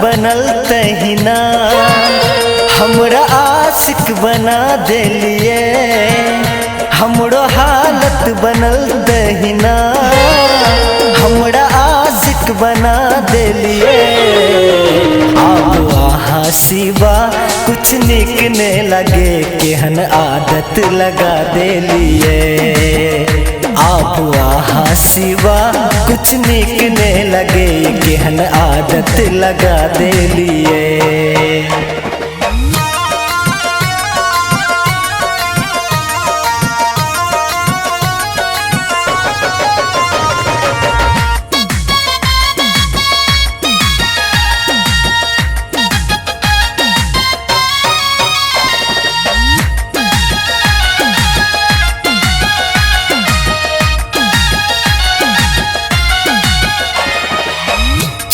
बनल तहिना हमरा आशिक बना देलिए। हमरो हालत बनल तहिना हमरा आशिक बना देलिए। अब आहा सिवा कुछ निक ने लगे केहन आदत लगा देलिए। आप आहा सिवा कुछ निक ने लगे केहन आदत लगा देलिए।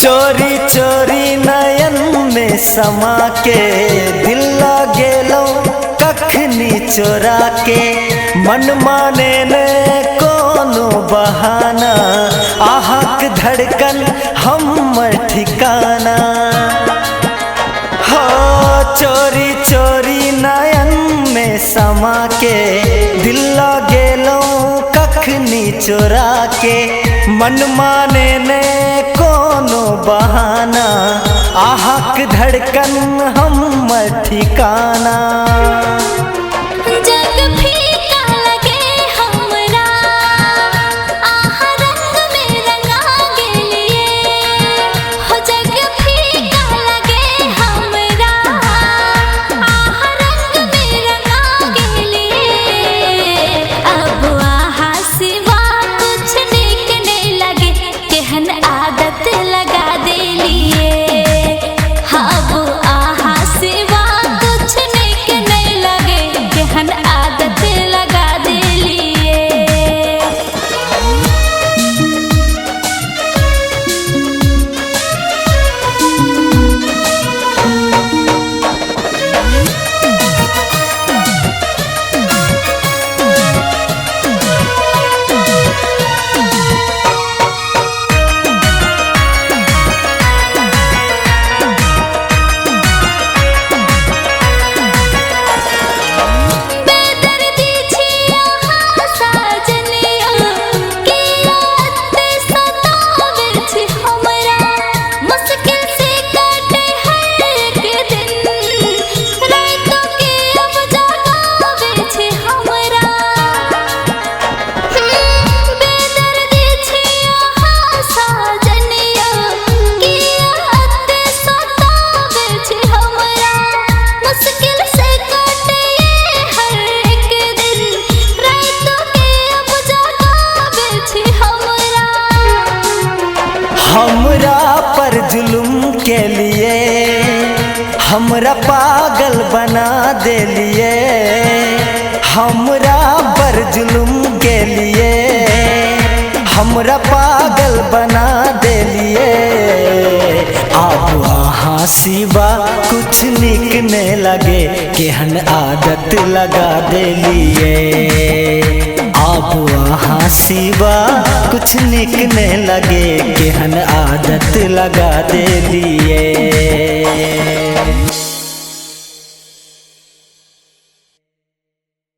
चोरी चोरी नयन में समा के दिल गेलो कखनी चोरा के। मन माने ने कोनो बहाना आहक धड़कन हमर ठिकाना। हो चोरी चोरी नयन में समा के दिल गेलो कखनी चोरा के। मन माने ने कोनो बहाना आहक धड़कन हमर ठिकाना। जग फीका लगे हमरा आहा रंग में रंगा गेलिए। हो जग फीका लगे हमरा आहा रंग में रंगा गेलिए। अब आहा सिवा कुछ निक नहीं लगे केहन आदत लगा देलिए। अब आहा सिवा कुछ निक नहीं लगे केहन आदत लगा देलिए। बेदर्दी छिया साजनिया की रात सतावे छी हमरा। मुश्किल से काटे हर एक दिन रातों के अब जगावे छी हमरा। बेदर्दी छिया साजनिया की रात सतावे छी हमरा। मुश्किल से काटे हर एक दिन रातों के अब जगावे छी हमरा। हमरा पर जुल्म के लिए हमरा पागल बना देलिए। हमरा पर जुल्म के लिए हमरा पागल बना देलिए। आप आहा सिवा कुछ निक ने लगे केहन आदत लगा देलिए। आप आहा सिवा कुछ निक ने लगे केहन आदत लगा देलिए।